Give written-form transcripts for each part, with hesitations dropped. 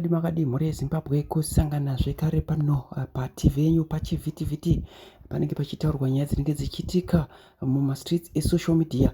makadi mhuri yezimbabwe kusangana zvekare pano patv yenyu pachivhitivhiti panenge pachitaurwa nyaya dzinenge dzichiitika mumastreets esocial media.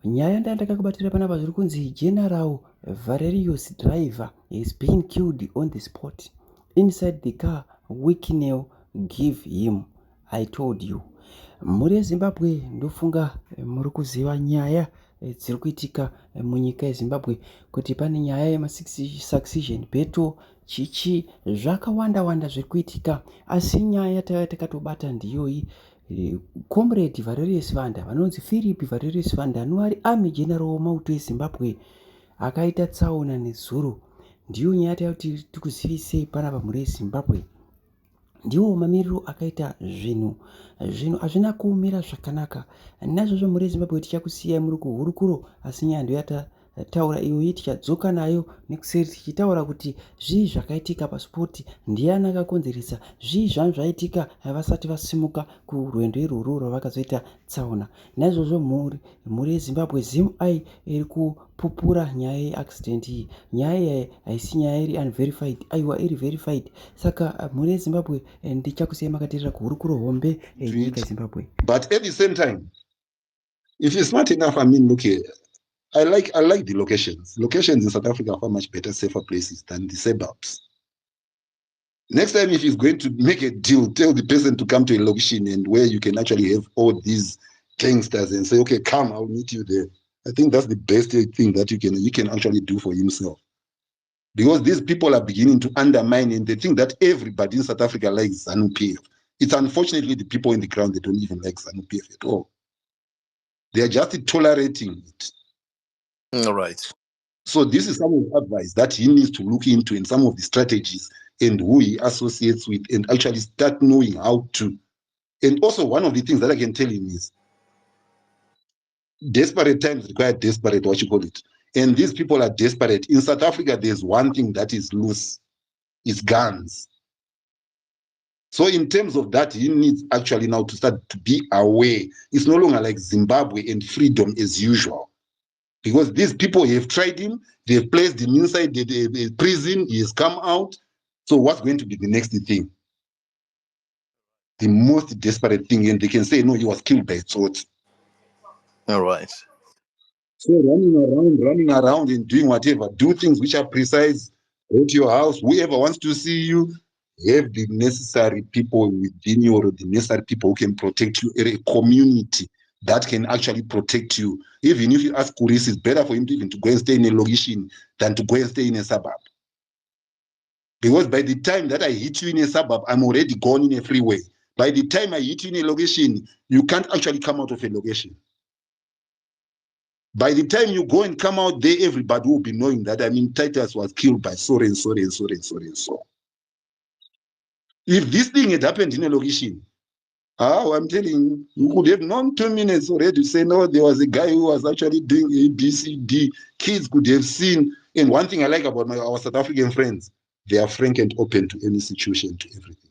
Nyaya ndandakakubatira panapa zviri kunzi General Valerio's driver is being killed on the spot inside the car Wicknell give him. I told you. Mhuri yezimbabwe ndofunga muri kuziva nyaya dziri kuitika munyika yezimbabwe, kuti pane nyaya yemasuccession battle chichi zvakawanda zviri kuitika, asi nyaya takatobata ndiyoyi. Comrade Valerius Vanda, vanonzi Philip Valerius Vanda, anoari army general wemauto ezimbabwe, akaita tsaona nezuro. Ndiyo nyaya tayoti tikuzivisei panapa mhuri yezimbabwe. Ndiwo mamiriro akaita zvinhu hazvina kumira zvakanaka. Nazvozvo mhuri yezimbabwe tichakusiyai muri kuhurukuro, asi nyaya ndiyo yatataura iyoyi tichadzoka nayo nekuseri tichitaura kuti zvii zvakaitika pasipoti, ndiani akakonzeresa, zvii zvanhu zvaitika vasati vasimuka kurwendo irworwo rwavakazoita tsaona. Naizvozvo mhuri yezimbabwe ZimI iri kupupura nyaya yeaccident iyi. Nyaya iyi haisi nyaya iri unverified, aiwa iri verified. Saka mhuri yezimbabwe ndichakusiyai makateerera kuhurukuro hombe yenyika yezimbabwe. But at the same time, if you're smart enough, I mean, look here, I like the locations. Locations in South Africa are far much better, safer places than the suburbs. Next time, if he's going to make a deal, tell the person to come to a location and where you can actually have all these gangsters and say, okay, come, I'll meet you there. I think that's the best thing that you can actually do for himself. Because these people are beginning to undermine, and they think that everybody in South Africa likes ZANU-PF. It's unfortunately the people in the ground, they don't even like ZANU-PF at all. They are just tolerating it. All right. So this is some of the advice that he needs to look into, and some of the strategies and who he associates with, and actually start knowing how to. And also one of the things that I can tell him is desperate times require desperate, what you call it. And these people are desperate. In South Africa, there's one thing that is loose. It's guns. So in terms of that, he needs actually now to start to be aware. It's no longer like Zimbabwe and freedom as usual. Because these people have tried him, they've placed him inside the prison, he has come out. So what's going to be the next thing? The most desperate thing, and they can say, no, he was killed by sword. All right. So running around and doing whatever, do things which are precise, go to your house, whoever wants to see you, have the necessary people within you, or the necessary people who can protect you, a community that can actually protect you. Even if you ask Kuris, it's better for him to go and stay in a location than to go and stay in a suburb. Because by the time that I hit you in a suburb, I'm already gone in a freeway. By the time I hit you in a location, you can't actually come out of a location. By the time you go and come out there, everybody will be knowing that, I mean, Titus was killed by so and so and so and so and so. If this thing had happened in a location, I'm telling you, you could have known 2 minutes already to say, no, there was a guy who was actually doing A, B, C, D. Kids could have seen. And one thing I like about our South African friends, they are frank and open to any situation, to everything.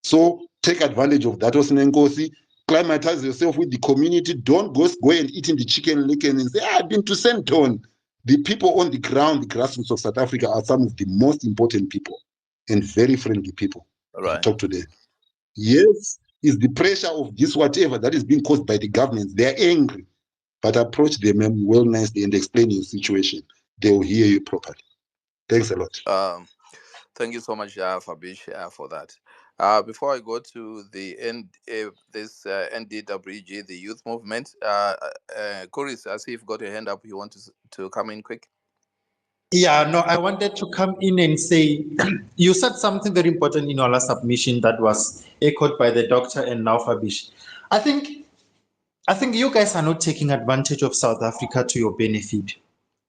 So take advantage of that, Osinenkosi. Climatize yourself with the community. Don't go and eat in the chicken licken and say, I've been to Senton. The people on the ground, the grassroots of South Africa, are some of the most important people and very friendly people. Right. Talk to them. Yes, it's the pressure of this whatever that is being caused by the government. They're angry, but approach them well nicely and explain your situation. They will hear you properly. Thanks a lot. Thank you so much, Fabish, for that. Before I go to the this NDWG, the youth movement, Kuris, I see you've got your hand up. You want to come in quick? Yeah, no, I wanted to come in and say, you said something very important in your last submission that was echoed by the doctor and now Fabish. I think you guys are not taking advantage of South Africa to your benefit.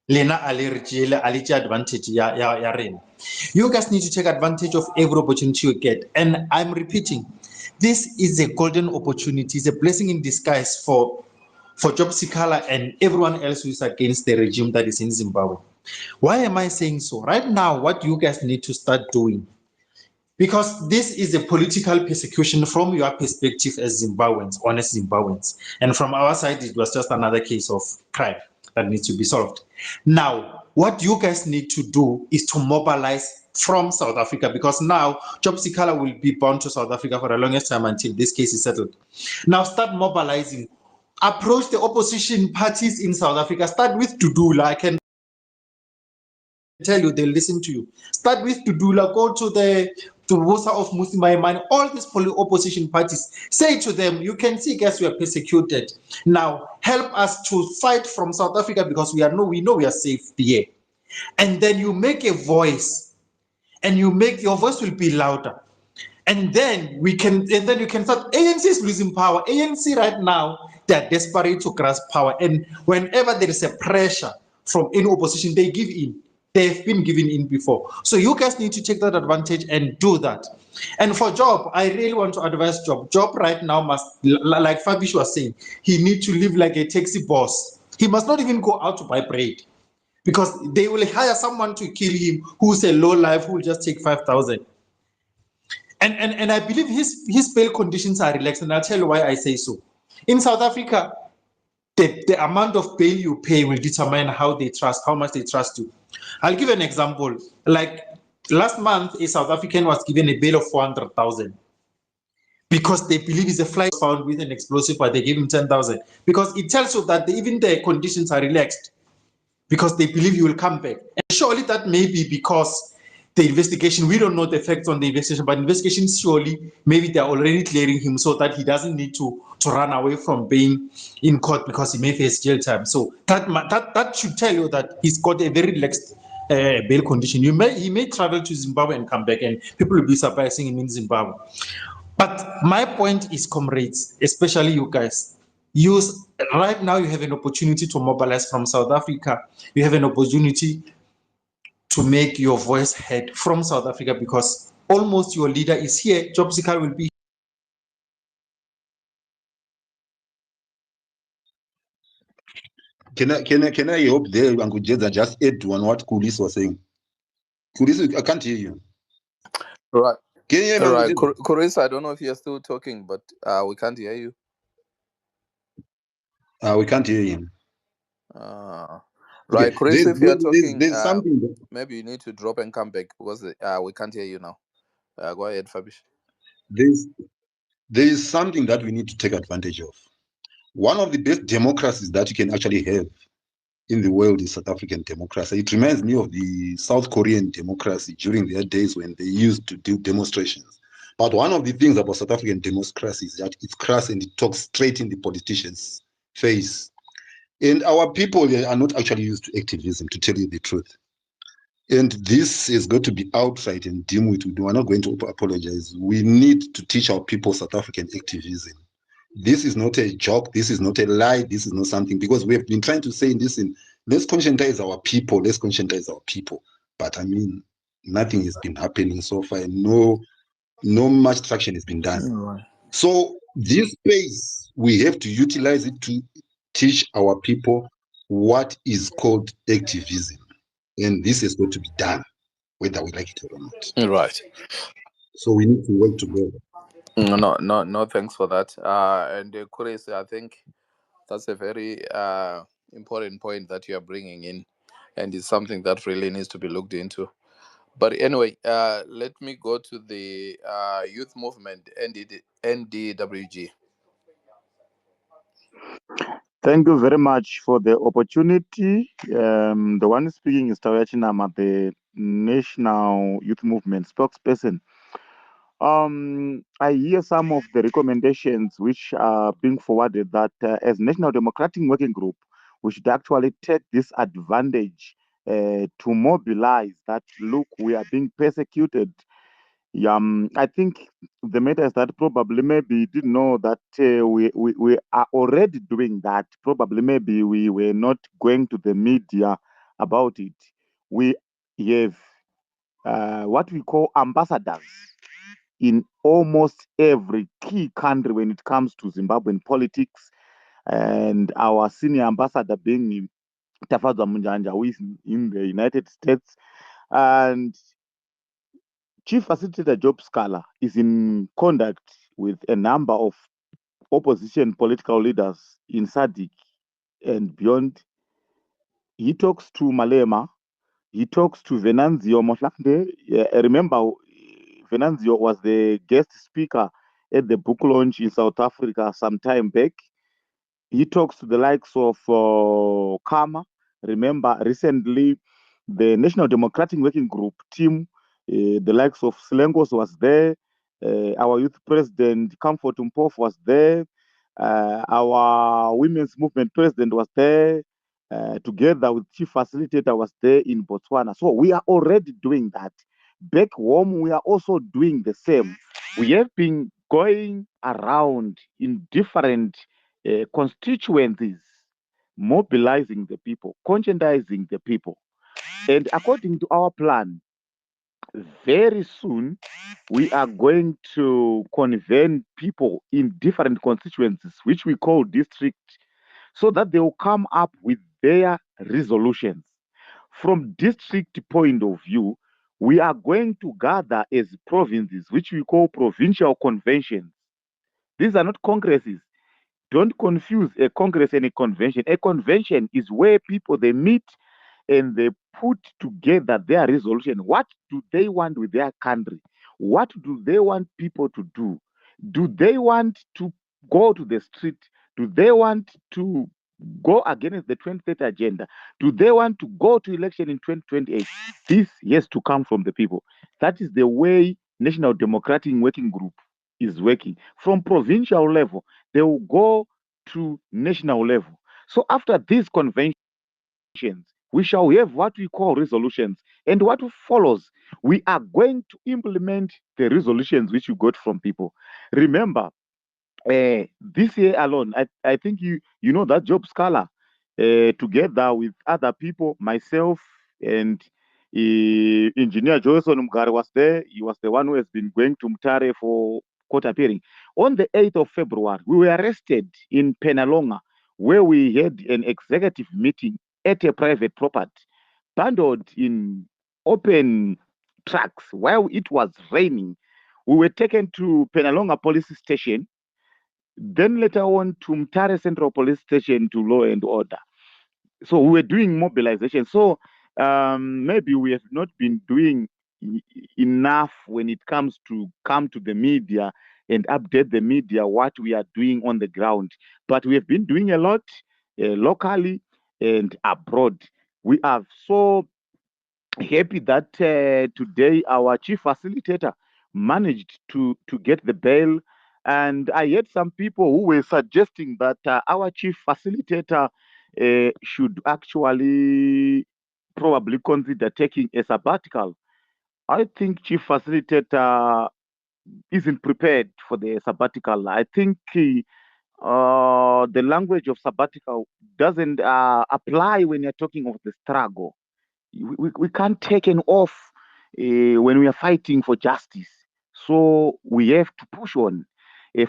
Lena advantage. You guys need to take advantage of every opportunity you get. And I'm repeating, this is a golden opportunity, it's a blessing in disguise for Job Sikala and everyone else who is against the regime that is in Zimbabwe. Why am I saying so? Right now, what you guys need to start doing, because this is a political persecution from your perspective as Zimbabweans, honest Zimbabweans. And from our side, it was just another case of crime that needs to be solved. Now, what you guys need to do is to mobilize from South Africa, because now Job Sikala will be bound to South Africa for the longest time until this case is settled. Now start mobilizing. Approach the opposition parties in South Africa. Start with Dudula. I can tell you they'll listen to you. Start with Dudula, go to Voda of Muslimaimani, all these opposition parties. Say to them, you can see, guys, we are persecuted. Now help us to fight from South Africa, because we know we are safe here. And then you make a voice, and your voice will be louder. And then you can start. ANC is losing power. ANC right now, they are desperate to grasp power. And whenever there is a pressure from any opposition, they give in. They've been given in before. So you guys need to take that advantage and do that. And for Job, I really want to advise Job. Job right now must, like Fabish was saying, he needs to live like a taxi boss. He must not even go out to buy bread, because they will hire someone to kill him who's a low life, who will just take 5,000. And I believe his bail conditions are relaxed, and I'll tell you why I say so. In South Africa, the amount of bail you pay will determine how much they trust you. I'll give an example. Like last month, a South African was given a bail of 400,000 because they believe he's a fly found with an explosive, but they gave him 10,000 because it tells you that even the conditions are relaxed, because they believe he will come back. And surely that may be because the investigation, we don't know the facts on the investigation, but investigations surely, maybe they're already clearing him so that he doesn't need to run away from being in court, because he may face jail time. So that should tell you that he's got a very relaxed bail condition. He may travel to Zimbabwe and come back, and people will be surprised seeing him in Zimbabwe. But my point is, comrades, especially you guys, right now you have an opportunity to mobilize from South Africa. You have an opportunity to make your voice heard from South Africa, because almost your leader is here. Job Sikala will be. Can I hope there, Uncle Jeza, just add to what Kulis was saying? Kulis, I can't hear you. Right. Can you hear me, Right. Uncle Jeza? Chris, I don't know if you're still talking, but we can't hear you. We can't hear him. Right, Okay. Chris, if you're talking, there's something that, maybe you need to drop and come back, because we can't hear you now. Go ahead, Fabish. there is something that we need to take advantage of. One of the best democracies that you can actually have in the world is South African democracy. It reminds me of the South Korean democracy during their days when they used to do demonstrations. But one of the things about South African democracy is that it's crass and it talks straight in the politician's face. And our people are not actually used to activism, to tell you the truth. And this is going to be outright and dim with. We are not going to apologize. We need to teach our people South African activism. This is not a joke. This is not a lie. This is not something, because we have been trying to say in this, let's conscientize our people. Let's conscientize our people. But I mean, nothing has been happening so far. No much traction has been done. So this space, we have to utilize it to teach our people what is called activism. And this is going to be done, whether we like it or not. Right. So we need to work together. No, thanks for that. And Chris, I think that's a very important point that you are bringing in, and it's something that really needs to be looked into. But anyway, let me go to the youth movement, NDWG. Thank you very much for the opportunity. The one speaking is Tawachi Nama, the National Youth Movement spokesperson. I hear some of the recommendations which are being forwarded that as National Democratic Working Group, we should actually take this advantage to mobilize that, look, we are being persecuted. I think the matter is that probably maybe didn't know that we are already doing that. Probably maybe we were not going to the media about it. We have what we call ambassadors in almost every key country when it comes to Zimbabwean politics, and our senior ambassador being Tafadzwa Munjanja, who is in the United States, and Chief Facilitator Job Scala is in contact with a number of opposition political leaders in SADC and beyond. He talks to Malema. He talks to Venanzio Motlakde. Remember, Venanzio was the guest speaker at the book launch in South Africa some time back. He talks to the likes of Kama. Remember, recently, the National Democratic Working Group team, the likes of Slengos was there. Our youth president, Comfort Mpof, was there. Our women's movement president was there. Together with chief facilitator was there in Botswana. So we are already doing that. Back home, we are also doing the same. We have been going around in different constituencies, mobilizing the people, conscientizing the people. And according to our plan, very soon we are going to convene people in different constituencies, which we call districts, so that they will come up with their resolutions. From district point of view, we are going to gather as provinces, which we call provincial conventions. These are not congresses. Don't confuse a congress and a convention. A convention is where people they meet and they put together their resolution. What do they want with their country? What do they want people to do? Do they want to go to the street? Do they want to go against the 2030 agenda? Do they want to go to election in 2028? This has to come from the people. That is the way National Democratic Working Group is working. From provincial level, they will go to national level. So after these conventions, we shall have what we call resolutions. And what follows, we are going to implement the resolutions which you got from people. Remember, this year alone, I think you know that Job Scala, together with other people, myself and Engineer Johnson Mgari was there. He was the one who has been going to Mtare for court appearing. On the 8th of February, we were arrested in Penalonga, where we had an executive meeting at a private property, bundled in open trucks while it was raining. We were taken to Penalonga police station, then later on to Mtare Central Police Station to law and order. So we were doing mobilization. So maybe we have not been doing enough when it comes to come to the media and update the media what we are doing on the ground. But we have been doing a lot locally and abroad. We are so happy that today our chief facilitator managed to get the bail. And I heard some people who were suggesting that our chief facilitator should actually probably consider taking a sabbatical. I think chief facilitator isn't prepared for the sabbatical. I think the language of sabbatical doesn't apply when you're talking of the struggle. We can't take an off when we are fighting for justice. So we have to push on.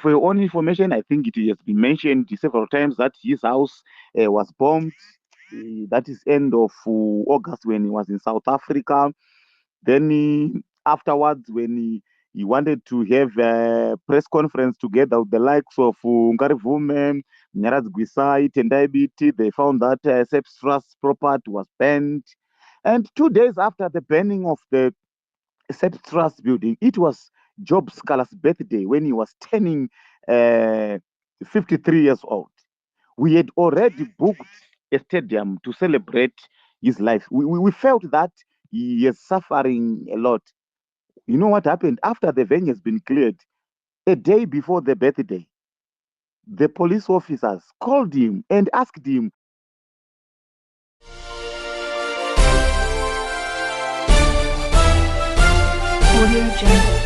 For your own information, I think it has been mentioned several times that his house was bombed. That is end of August when he was in South Africa. Then afterwards, when he wanted to have a press conference together with the likes of Ngari Vume, Nyaraz Gwisai, Tendai Biti, they found that Sepstras property was banned. And 2 days after the burning of the Sepstras building, it was Job Scala's birthday when he was turning 53 years old. We had already booked a stadium to celebrate his life. We felt that he is suffering a lot. You know what happened? After the venue has been cleared, a day before the birthday, the police officers called him and asked him, Audio Jungle.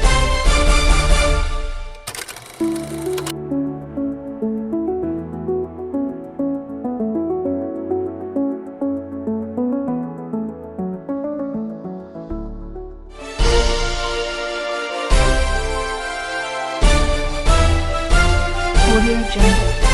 Audio Jungle.